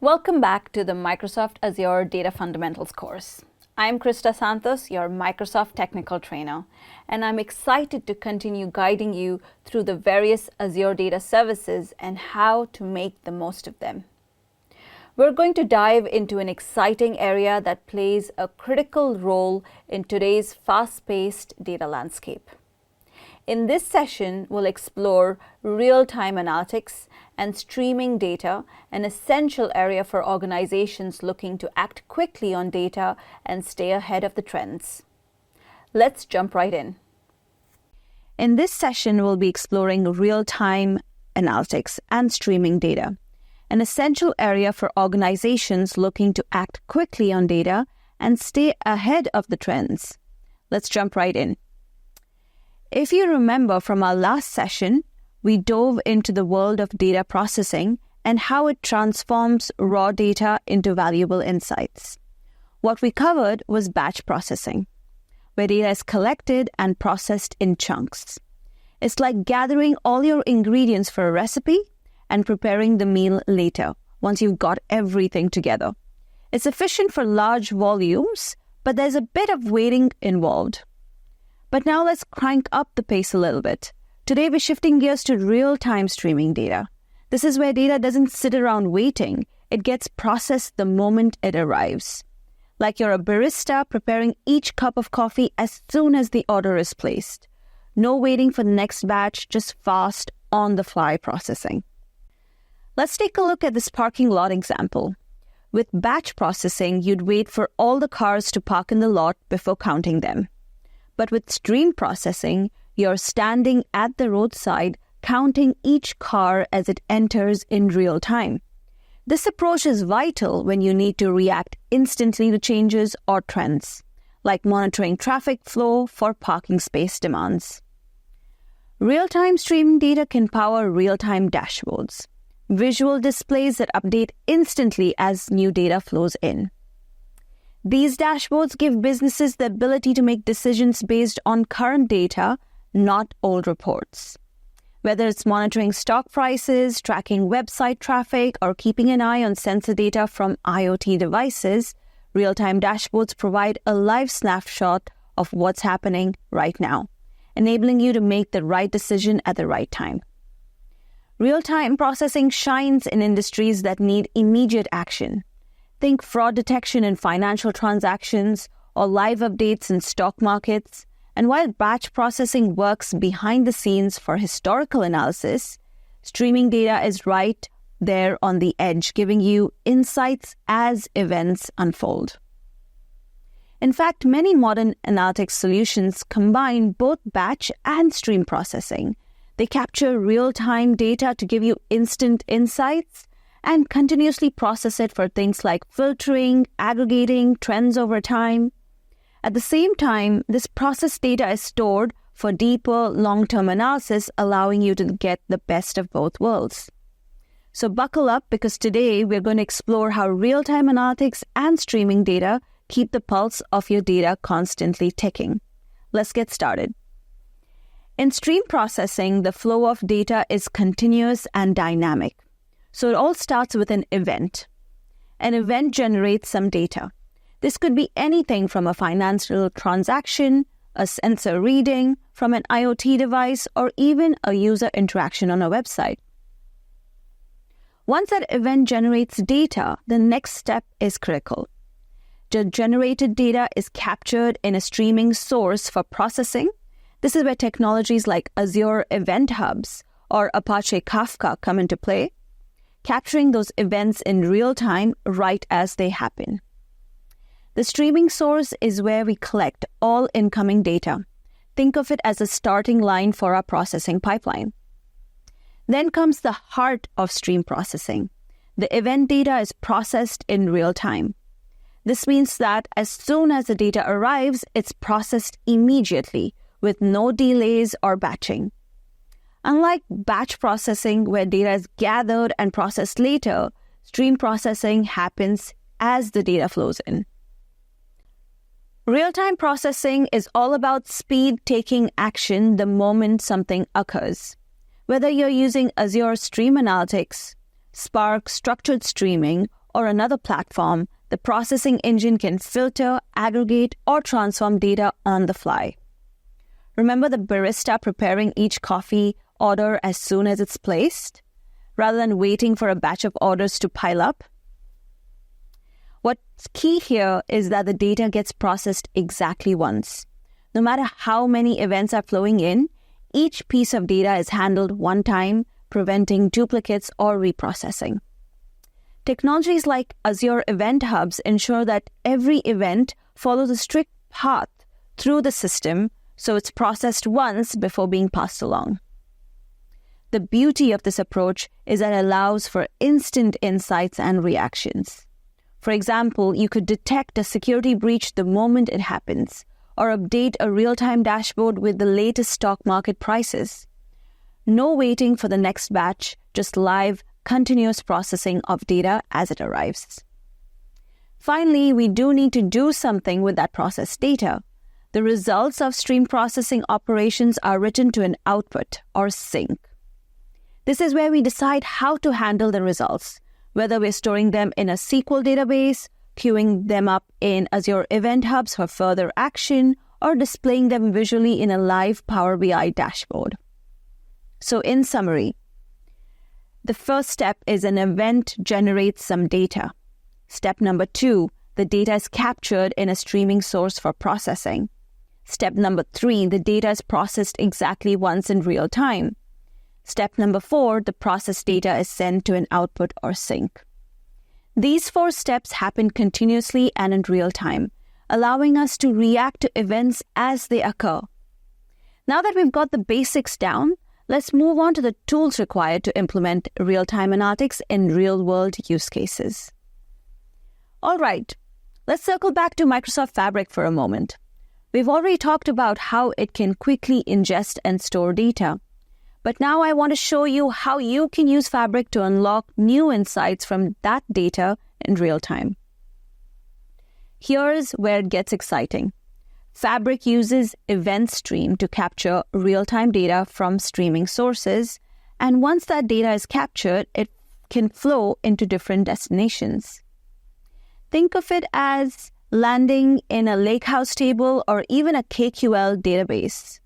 Welcome back to the Microsoft Azure Data Fundamentals course. I'm Krista Santos, your Microsoft Technical Trainer, and I'm excited to continue guiding you through the various Azure data services and how to make the most of them. We're going to dive into an exciting area that plays a critical role in today's fast-paced data landscape. In this session, we'll explore real-time analytics and streaming data, an essential area for organizations looking to act quickly on data and stay ahead of the trends. Let's jump right in. In this session, we'll be exploring real-time analytics and streaming data, an essential area for organizations looking to act quickly on data and stay ahead of the trends. Let's jump right in. If you remember from our last session, we dove into the world of data processing and how it transforms raw data into valuable insights. What we covered was batch processing, where data is collected and processed in chunks. It's like gathering all your ingredients for a recipe and preparing the meal later, once you've got everything together. It's efficient for large volumes, but there's a bit of waiting involved. But now let's crank up the pace a little bit. Today we're shifting gears to real-time streaming data. This is where data doesn't sit around waiting. It gets processed the moment it arrives. Like you're a barista preparing each cup of coffee as soon as the order is placed. No waiting for the next batch, just fast, on-the-fly processing. Let's take a look at this parking lot example. With batch processing, you'd wait for all the cars to park in the lot before counting them. But with stream processing, you're standing at the roadside counting each car as it enters in real time. This approach is vital when you need to react instantly to changes or trends, like monitoring traffic flow for parking space demands. Real-time streaming data can power real-time dashboards, visual displays that update instantly as new data flows in. These dashboards give businesses the ability to make decisions based on current data, not old reports. Whether it's monitoring stock prices, tracking website traffic, or keeping an eye on sensor data from IoT devices, real-time dashboards provide a live snapshot of what's happening right now, enabling you to make the right decision at the right time. Real-time processing shines in industries that need immediate action. Think fraud detection in financial transactions or live updates in stock markets. And while batch processing works behind the scenes for historical analysis, streaming data is right there on the edge, giving you insights as events unfold. In fact, many modern analytics solutions combine both batch and stream processing. They capture real-time data to give you instant insights and continuously process it for things like filtering, aggregating, trends over time. At the same time, this processed data is stored for deeper, long-term analysis, allowing you to get the best of both worlds. So buckle up, because today we're going to explore how real-time analytics and streaming data keep the pulse of your data constantly ticking. Let's get started. In stream processing, the flow of data is continuous and dynamic. So it all starts with an event. An event generates some data. This could be anything from a financial transaction, a sensor reading from an IoT device, or even a user interaction on a website. Once that event generates data, the next step is critical. The generated data is captured in a streaming source for processing. This is where technologies like Azure Event Hubs or Apache Kafka come into play, capturing those events in real time right as they happen. The streaming source is where we collect all incoming data. Think of it as a starting line for our processing pipeline. Then comes the heart of stream processing. The event data is processed in real time. This means that as soon as the data arrives, it's processed immediately with no delays or batching. Unlike batch processing, where data is gathered and processed later, stream processing happens as the data flows in. Real-time processing is all about speed, taking action the moment something occurs. Whether you're using Azure Stream Analytics, Spark Structured Streaming, or another platform, the processing engine can filter, aggregate, or transform data on the fly. Remember the barista preparing each coffee order as soon as it's placed, rather than waiting for a batch of orders to pile up? What's key here is that the data gets processed exactly once. No matter how many events are flowing in, each piece of data is handled one time, preventing duplicates or reprocessing. Technologies like Azure Event Hubs ensure that every event follows a strict path through the system, so it's processed once before being passed along. The beauty of this approach is that it allows for instant insights and reactions. For example, you could detect a security breach the moment it happens, or update a real-time dashboard with the latest stock market prices. No waiting for the next batch, just live, continuous processing of data as it arrives. Finally, we do need to do something with that processed data. The results of stream processing operations are written to an output or sink. This is where we decide how to handle the results, whether we're storing them in a SQL database, queuing them up in Azure Event Hubs for further action, or displaying them visually in a live Power BI dashboard. So in summary, the first step is an event generates some data. Step number 2, the data is captured in a streaming source for processing. Step number 3, the data is processed exactly once in real time. Step number 4, the processed data is sent to an output or sink. These 4 steps happen continuously and in real time, allowing us to react to events as they occur. Now that we've got the basics down, let's move on to the tools required to implement real-time analytics in real-world use cases. All right, let's circle back to Microsoft Fabric for a moment. We've already talked about how it can quickly ingest and store data. But now I want to show you how you can use Fabric to unlock new insights from that data in real time. Here's where it gets exciting. Fabric uses Event Stream to capture real-time data from streaming sources, and once that data is captured, it can flow into different destinations. Think of it as landing in a lakehouse table or even a KQL database.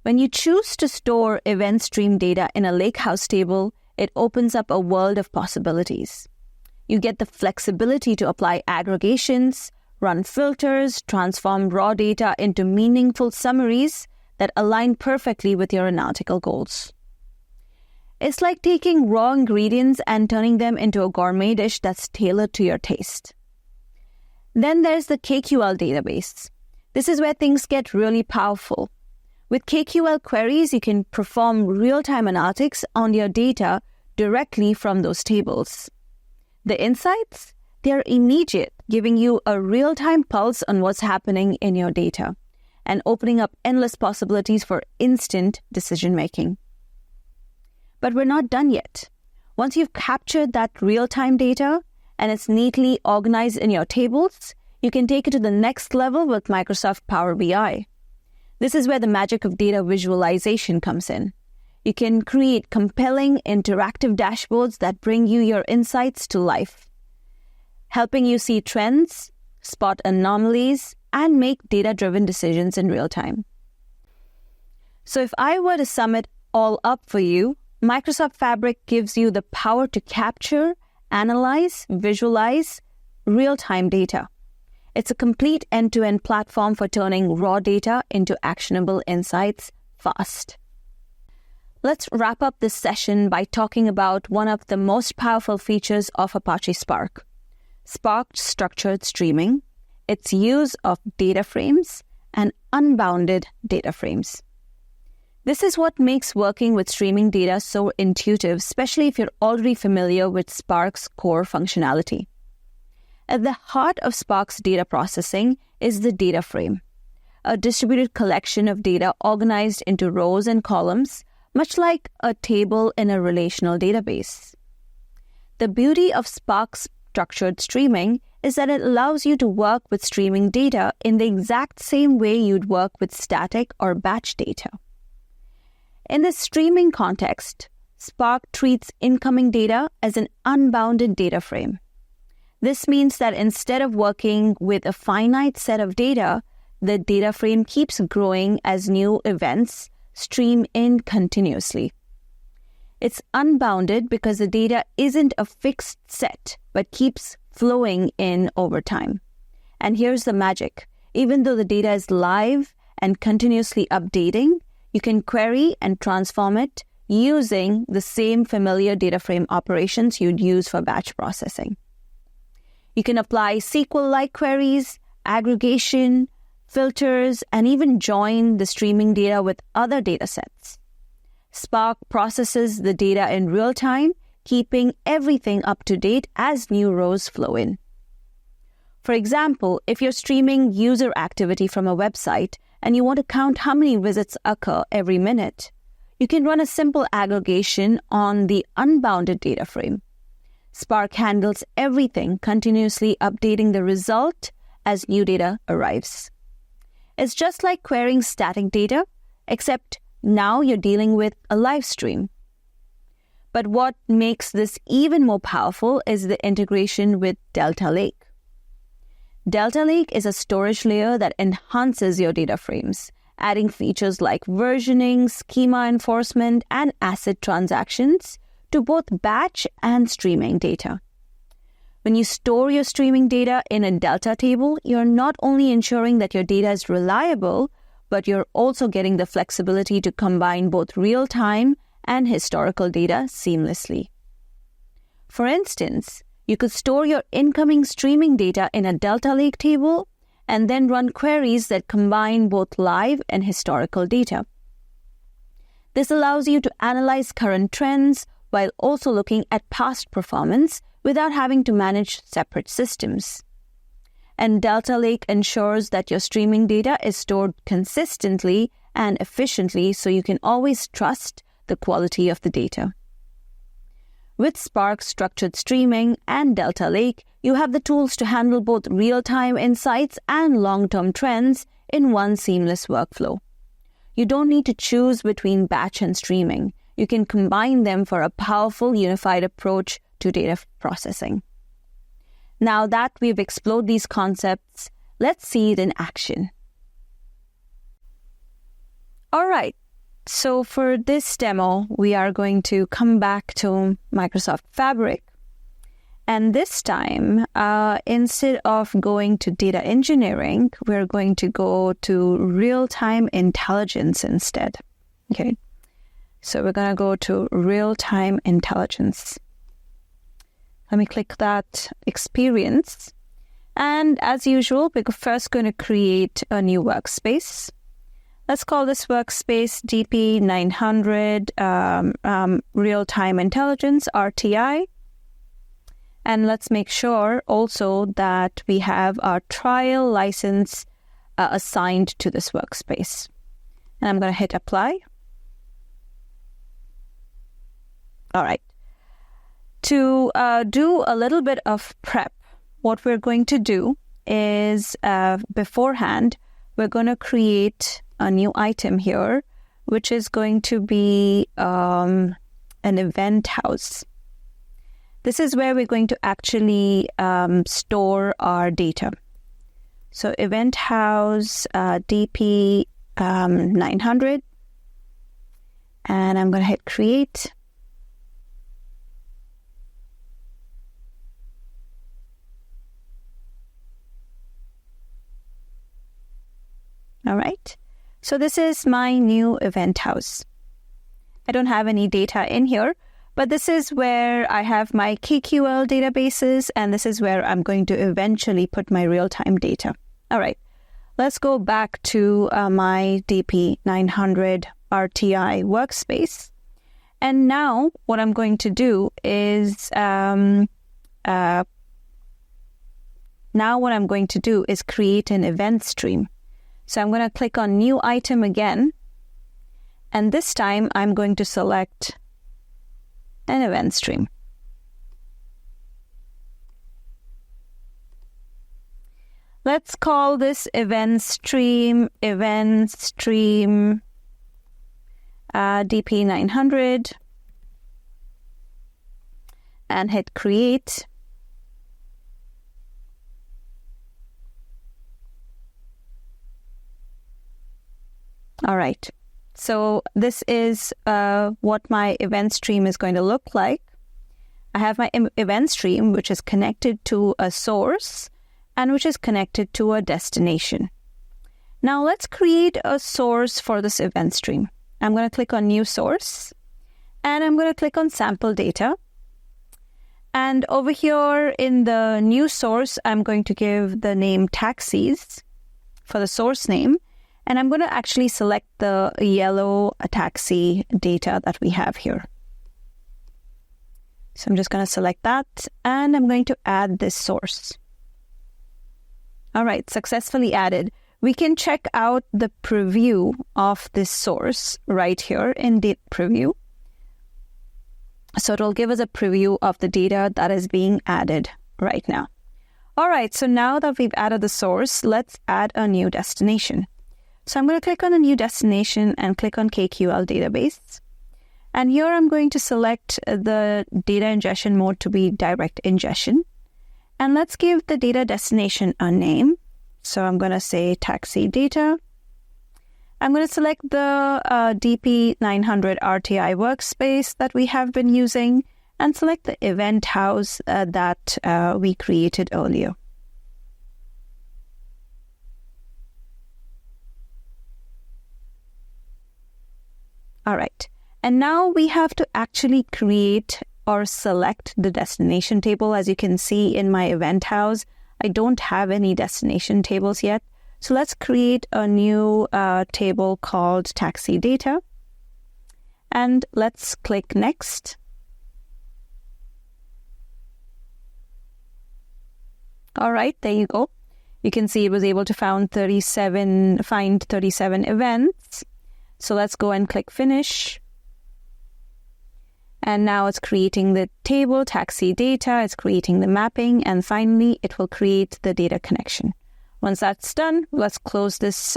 When you choose to store event stream data in a lakehouse table, it opens up a world of possibilities. You get the flexibility to apply aggregations, run filters, transform raw data into meaningful summaries that align perfectly with your analytical goals. It's like taking raw ingredients and turning them into a gourmet dish that's tailored to your taste. Then there's the KQL database. This is where things get really powerful. With KQL queries, you can perform real-time analytics on your data directly from those tables. The insights? They're immediate, giving you a real-time pulse on what's happening in your data and opening up endless possibilities for instant decision-making. But we're not done yet. Once you've captured that real-time data and it's neatly organized in your tables, you can take it to the next level with Microsoft Power BI. This is where the magic of data visualization comes in. You can create compelling, interactive dashboards that bring you your insights to life, helping you see trends, spot anomalies, and make data-driven decisions in real time. So if I were to sum it all up for you, Microsoft Fabric gives you the power to capture, analyze, visualize real-time data. It's a complete end-to-end platform for turning raw data into actionable insights fast. Let's wrap up this session by talking about one of the most powerful features of Apache Spark, Spark Structured Streaming, its use of data frames and unbounded data frames. This is what makes working with streaming data so intuitive, especially if you're already familiar with Spark's core functionality. At the heart of Spark's data processing is the data frame, a distributed collection of data organized into rows and columns, much like a table in a relational database. The beauty of Spark's structured streaming is that it allows you to work with streaming data in the exact same way you'd work with static or batch data. In this streaming context, Spark treats incoming data as an unbounded data frame. This means that instead of working with a finite set of data, the data frame keeps growing as new events stream in continuously. It's unbounded because the data isn't a fixed set, but keeps flowing in over time. And here's the magic. Even though the data is live and continuously updating, you can query and transform it using the same familiar data frame operations you'd use for batch processing. You can apply SQL-like queries, aggregation, filters, and even join the streaming data with other data sets. Spark processes the data in real time, keeping everything up to date as new rows flow in. For example, if you're streaming user activity from a website and you want to count how many visits occur every minute, you can run a simple aggregation on the unbounded data frame. Spark handles everything, continuously updating the result as new data arrives. It's just like querying static data, except now you're dealing with a live stream. But what makes this even more powerful is the integration with Delta Lake. Delta Lake is a storage layer that enhances your data frames, adding features like versioning, schema enforcement, and ACID transactions to both batch and streaming data. When you store your streaming data in a Delta table, you're not only ensuring that your data is reliable, but you're also getting the flexibility to combine both real-time and historical data seamlessly. For instance, you could store your incoming streaming data in a Delta Lake table and then run queries that combine both live and historical data. This allows you to analyze current trends while also looking at past performance without having to manage separate systems. And Delta Lake ensures that your streaming data is stored consistently and efficiently so you can always trust the quality of the data. With Spark Structured Streaming and Delta Lake, you have the tools to handle both real-time insights and long-term trends in one seamless workflow. You don't need to choose between batch and streaming. You can combine them for a powerful unified approach to data processing. Now that we've explored these concepts, let's see it in action. All right. So for this demo, we are going to come back to Microsoft Fabric. And this time, instead of going to data engineering, we're going to go to real-time intelligence instead. Okay. So we're going to go to real-time intelligence. Let me click that experience. And as usual, we're first going to create a new workspace. Let's call this workspace DP-900 Real-Time Intelligence, RTI. And let's make sure also that we have our trial license assigned to this workspace. And I'm going to hit apply. All right. To do a little bit of prep, what we're going to do is beforehand, we're going to create a new item here, which is going to be an event house. This is where we're going to actually store our data. So event house DP-900, and I'm going to hit create. All right. So this is my new event house. I don't have any data in here, but this is where I have my KQL databases, and this is where I'm going to eventually put my real-time data. All right. Let's go back to my DP-900 RTI workspace. And now what I'm going to do is create an event stream. So I'm going to click on New Item again, and this time I'm going to select an event stream. Let's call this event stream DP-900 and hit create. All right, so this is what my event stream is going to look like. I have my event stream, which is connected to a source and which is connected to a destination. Now let's create a source for this event stream. I'm going to click on new source and I'm going to click on sample data. And over here in the new source, I'm going to give the name taxis for the source name. And I'm going to actually select the yellow taxi data that we have here. So I'm just going to select that and I'm going to add this source. All right, successfully added. We can check out the preview of this source right here in Data Preview. So it'll give us a preview of the data that is being added right now. All right, so now that we've added the source, let's add a new destination. So I'm going to click on a new destination and click on KQL database. And here I'm going to select the data ingestion mode to be direct ingestion. And let's give the data destination a name. So I'm going to say taxi data. I'm going to select the DP-900 RTI workspace that we have been using and select the event house that we created earlier. All right, and now we have to actually create or select the destination table. As you can see in my event house, I don't have any destination tables yet. So let's create a new table called taxi data. And let's click next. All right, there you go. You can see it was able to find 37 events. So let's go and click finish. And now it's creating the table, taxi data, it's creating the mapping, and finally it will create the data connection. Once that's done, let's close this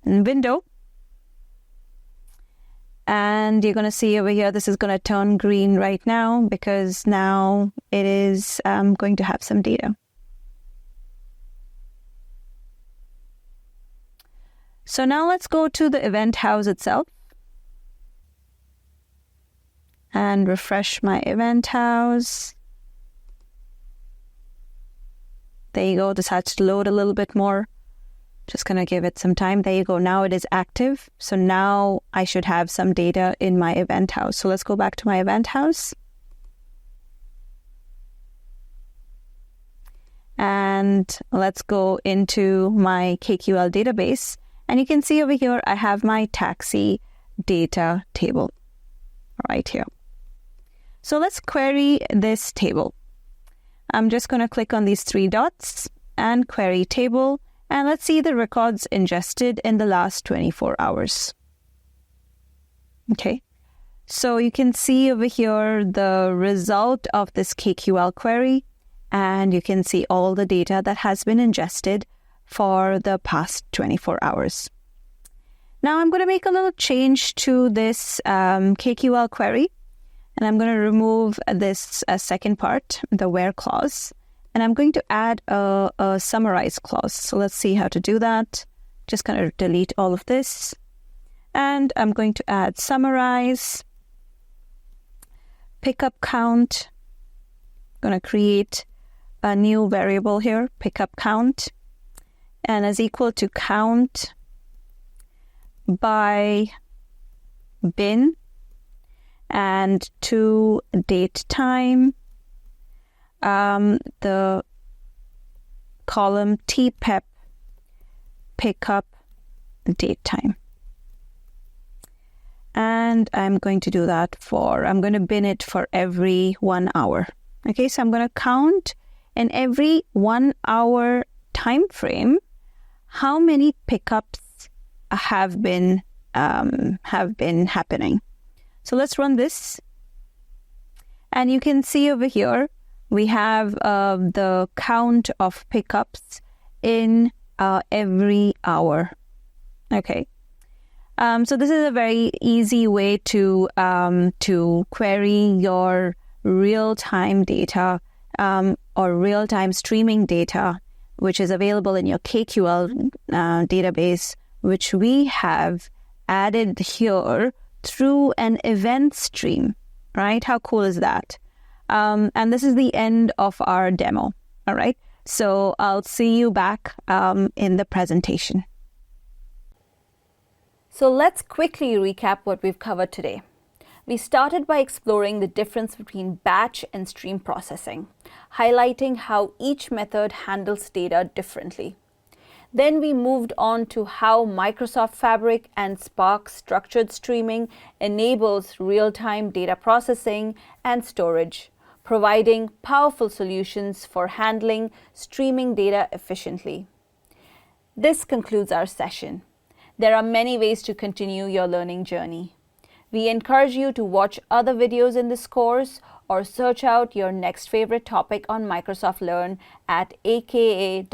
window. And you're going to see over here, this is going to turn green right now because now it is going to have some data. So now let's go to the event house itself and refresh my event house. There you go. This has to load a little bit more. Just going to give it some time. There you go. Now it is active. So now I should have some data in my event house. So let's go back to my event house. And let's go into my KQL database. And you can see over here, I have my taxi data table right here. So let's query this table. I'm just going to click on these three dots and query table. And let's see the records ingested in the last 24 hours. Okay. So you can see over here the result of this KQL query. And you can see all the data that has been ingested for the past 24 hours. Now I'm going to make a little change to this KQL query, and I'm going to remove this second part, the where clause, and I'm going to add a summarize clause. So let's see how to do that. Just going to delete all of this, and I'm going to add summarize, pickup count. I'm going to create a new variable here, pickup count, and is equal to count by bin and to date time, the column tpep pickup date time. And I'm going to do that I'm going to bin it for every 1 hour. Okay, so I'm going to count in every 1 hour time frame how many pickups have been happening. So let's run this. And you can see over here, we have the count of pickups in every hour. Okay. So this is a very easy way to query your real-time data or real-time streaming data, which is available in your KQL database, which we have added here through an event stream, right? How cool is that? And this is the end of our demo, all right? So I'll see you back in the presentation. So let's quickly recap what we've covered today. We started by exploring the difference between batch and stream processing, highlighting how each method handles data differently. Then we moved on to how Microsoft Fabric and Spark structured streaming enables real-time data processing and storage, providing powerful solutions for handling streaming data efficiently. This concludes our session. There are many ways to continue your learning journey. We encourage you to watch other videos in this course or search out your next favorite topic on Microsoft Learn at aka.ms/learn.